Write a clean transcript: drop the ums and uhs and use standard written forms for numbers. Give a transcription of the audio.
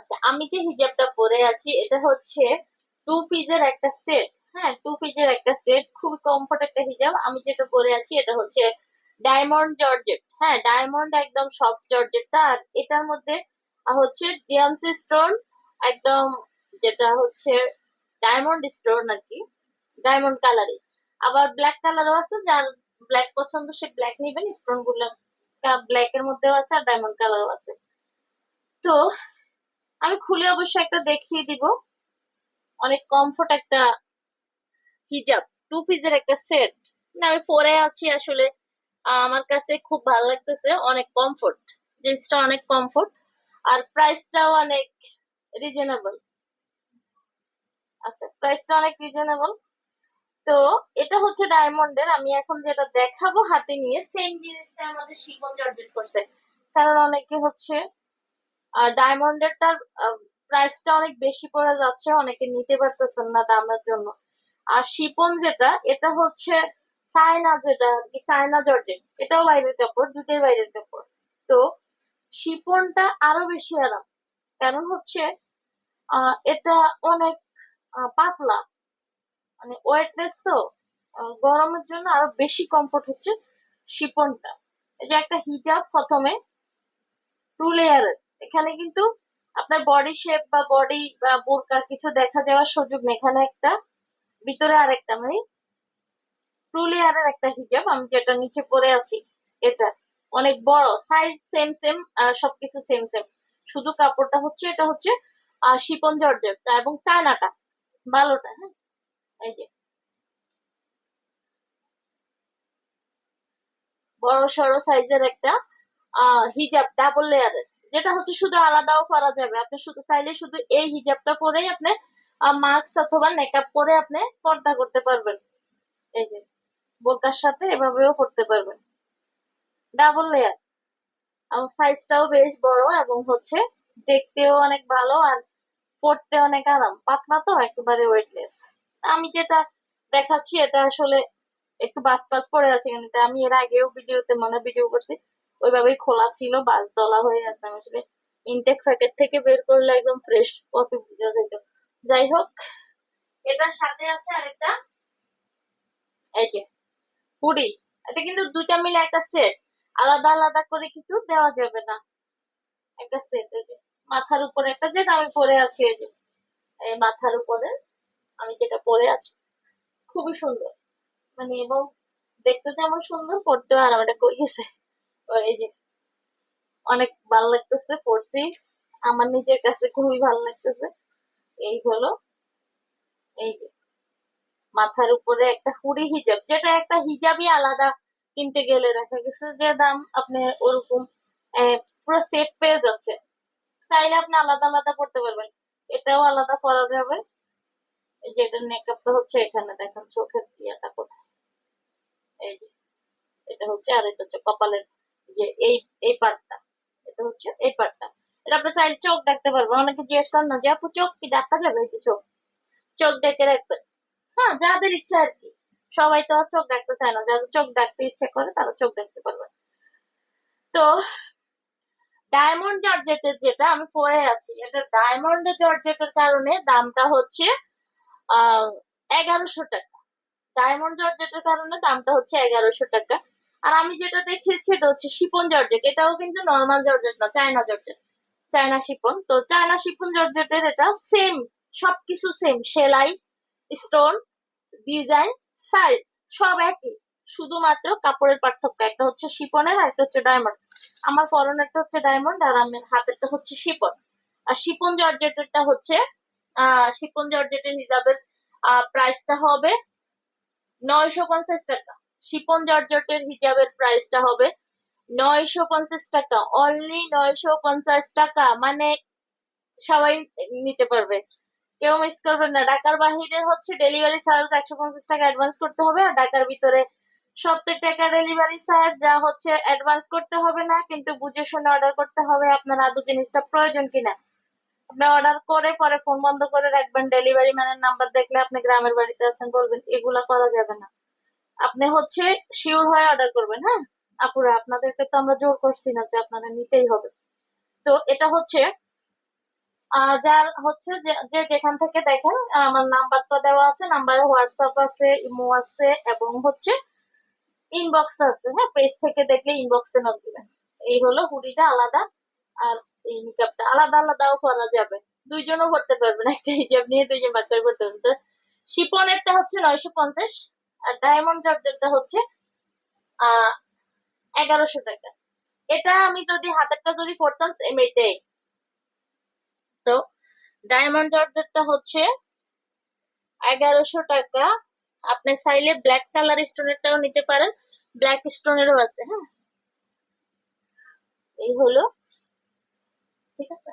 আচ্ছা, আমি যে হিজাবটা পরে আছি এটা হচ্ছে টু পিসের একটা সেট। হ্যাঁ, টু পিসের একটা সেট, খুবই কমফোর্ট একটা হিজাব। আমি যেটা পরে আছি এটা হচ্ছে ডায়মন্ড জর্জেট। হ্যাঁ, ডায়মন্ড একদম সফট জর্জেটটা। আর এটার মধ্যে হচ্ছে ডিএমসি স্টোন, একদম যেটা হচ্ছে ডায়মন্ড স্টোন আর কি, ডায়মন্ড কালারই। আবার ব্ল্যাক কালারও আছে, যার ব্ল্যাক পছন্দ সে ব্ল্যাক নিবেন। স্টোন গুলো ব্ল্যাক এর মধ্যেও আছে আর ডায়মন্ড কালারও আছে। তো আমি খুলে অবশ্যই একটা দেখিয়ে দিব। অনেক কমফোর্ট একটা হিজাব, টু পিসের একটা সেট। না, আমি পরে আছি আসলে, আমার কাছে খুব ভালো লাগতেছে, অনেক কমফোর্ট, জিনিসটা অনেক কমফোর্ট। আর প্রাইসটাও অনেক রিজনেবল। আচ্ছা, প্রাইসটা অনেক রিজনেবল। তো এটা হচ্ছে ডায়মন্ডের। আমি এখন যেটা দেখাবো হাতে নিয়ে, সেম জিনিসটা আমাদের শিফন জর্জেট করছে। কারণ অনেকে হচ্ছে ডায়মন্ডেরটার প্রাইসটা অনেক বেশি পড়ে যাচ্ছে, অনেকে নিতে পারতেছেন না দামের জন্য। আর শিপন যেটা, এটা হচ্ছে চায়না, যেটা আর কি চায়না জর্জেট, এটাও বাইরের কাপড়, দুটোই বাইরের কাপড়। তো শিপনটা আরো বেশি আরাম। কারণ হচ্ছে এটা অনেক পাতলা, মানে ওয়েটলেস। তো গরমের জন্য আরো বেশি কমফোর্ট হচ্ছে শিপনটা। এই যে একটা হিজাব প্রথমে টু লেয়ারের, এখানে কিন্তু আপনার বডি শেপ বা বডি বা বোরকা কিছু দেখা যাওয়ার সুযোগ নেই। এখানে একটা, ভিতরে আরেকটা, মানে টু লেয়ারের একটা হিজাব আমি যেটা নিচে পরে আছি। এটা অনেক বড় সাইজ, সেম সেম, সবকিছু সেম সেম। শুধু কাপড়টা হচ্ছে, এটা হচ্ছে শিপন জর্জেটটা এবং চায়নাটা ভালোটা। হ্যাঁ, এই যে বড় সড়ো সাইজের একটা হিজাব ডাবল লেয়ারের, যেটা হচ্ছে শুধু আলাদাও করা যাবে। আপনি শুধু চাইলে শুধু এই হিজাবটা পরেই আপনি মাস্ক অথবা মেকআপ করে আপনি পর্দা করতে পারবেন। এই যে বোরকার সাথে এভাবেও করতে পারবেন, ডাবল লেয়ার। এবং সাইজটাও বেশ বড় এবং হচ্ছে দেখতেও অনেক ভালো। আর পরতে অনেক আরাম, পাতলা তো একেবারে ওয়েটলেস। আমি যেটা দেখাচ্ছি এটা আসলে একটু বাস বাস পড়ে আছে, কিন্তু আমি এর আগেও ভিডিওতে মনে ভিডিও করছি, ওইভাবেই খোলা ছিল, বাস দলা হয়ে আছে। আমি আসলে ইনটেক প্যাকেট থেকে বের করলে একদম ফ্রেশ কপি বুঝা যেত। যাই হোক, এটার সাথে আছে আরেকটা, এই যে হুডি। এটা কিন্তু দুইটা মিলে একটা সেট, আলাদা আলাদা করে কিন্তু দেওয়া যাবে না, একটা সেট। এই যে মাথার উপরে একটা, যেটা আমি পরে আছি, এই যে এই মাথার উপরে আমি যেটা পরে আছি, খুবই সুন্দর। মানে এবং দেখতে যেমন সুন্দর, পড়তেও আরাম। এটা কই গেছে? এই যে অনেক ভালো লাগতেছে, পড়ছি, আমার নিজের কাছে খুবই ভালো লাগতেছে। এই হলো, এই যে মাথার উপরে একটা হুডি হিজাব, যেটা একটা হিজাবই আলাদা কিনতে গেলে দেখা গেছে যে দাম আপনি ওরকম পুরো সেট পেয়ে যাচ্ছে। চাইলে আপনি আলাদা আলাদা করতে পারবেন, এটাও আলাদা করা যাবে। এই যে এটার মেকআপটা হচ্ছে এখানে, দেখেন চোখের ইয়েটা কোথায়, এই যে এটা হচ্ছে। আর এটা হচ্ছে কপালের যে এই এই পার্টটা, এটা হচ্ছে এই পার্টটা। এটা আপনি চাইলে চোখ দেখতে পারবেন। অনেকে জিজ্ঞেস করেন না যে আপু চোখ কি দেখা যাবে, এই যে চোখ, চোখ ডেকে রাখবেন। হ্যাঁ, যাদের ইচ্ছা আর কি। সবাই তো আর চোখ দেখতে চায় না, যাদের চোখ দেখতে ইচ্ছে করে তারা চোখ দেখতে পারবে। তো ডায়মন্ড জর্জেটের যেটা আমি পরে আছি, এটা ডায়মন্ড জর্জেটের কারণে দামটা হচ্ছে 1100 টাকা। ডায়মন্ড জর্জেটের কারণে দামটা হচ্ছে 1100 টাকা। আর আমি যেটা দেখিয়েছি এটা হচ্ছে শিপন জর্জেট, এটাও কিন্তু নর্মাল জর্জেট না, চায়না জর্জেট, চায়না শিপন। তো চায়না শিপন জর্জেটের এটা সেম, সবকিছু সেম, সেলাই, স্টোন, ডিজাইন, সাইজ সব একই। শুধুমাত্র কাপড়ের পার্থক্য, একটা হচ্ছে শিপনের আর একটা হচ্ছে ডায়মন্ড। আমার পরনেরটা হচ্ছে ডায়মন্ড আর আমার হাতেরটা হচ্ছে শিপন। আর শিপন জর্জেটেরটা হচ্ছে শিপন জর্জেটের হিসাবের প্রাইসটা হবে 950 টাকা। শিপন জর্জেটের হিজাবের প্রাইসটা হবে 950 টাকা, অনলি 950 টাকা। মানে সবাই নিতে পারবে, কেউ মিস করবেন না। ঢাকার বাহিরে হচ্ছে ডেলিভারি চার্জ 150 টাকা অ্যাডভান্স করতে হবে। আর ঢাকার ভিতরে 70 টাকা ডেলিভারি চার্জ, যা হচ্ছে অ্যাডভান্স করতে হবে না, কিন্তু বুঝে শুনে অর্ডার করতে হবে আপনার আদৌ জিনিসটা প্রয়োজন কিনা। আপনি অর্ডার করে পরে ফোন বন্ধ করে রাখবেন, ডেলিভারি ম্যানের নাম্বার দেখলে আপনি গ্রামের বাড়িতে আছেন বলবেন, এগুলা করা যাবে না। আপনি হচ্ছে শিওর হয়ে অর্ডার করবেন। হ্যাঁ আপুরা, আপনাদেরকে তো আমরা জোর করছি না যে আপনাদের নিতেই হবে। তো এটা হচ্ছে যার হচ্ছে যে যে যেখান থেকে দেখেন, আমার নাম্বারটা দেওয়া আছে, নাম্বারে হোয়াটসঅ্যাপ আছে, ইমো আছে, এবং হচ্ছে ইনবক্স আছে। হ্যাঁ, পেজ থেকে দেখলে ইনবক্সে নক দিবেন। এই হলো হুডিটা আলাদা, আর এই নিকাবটা আলাদা আলাদাও করা যাবে, দুইজনও করতে পারবেন, একটা হিজাব নিয়ে দুইজন বাচ্চা করতে পারবেন। তো শিপনেরটা হচ্ছে 950, আর ডায়মন্ড জর্জেটটা হচ্ছে 1100 টাকা। এটা আমি যদি হাতেরটা যদি পড়তাম সেম এটাই। তো ডায়মন্ড জর্জেটটা হচ্ছে 1100 টাকা। আপনি চাইলে ব্ল্যাক কালার স্টোনেরটাও নিতে পারেন, ব্ল্যাক স্টোনেরও আছে। হ্যাঁ, এই হলো, ঠিক আছে।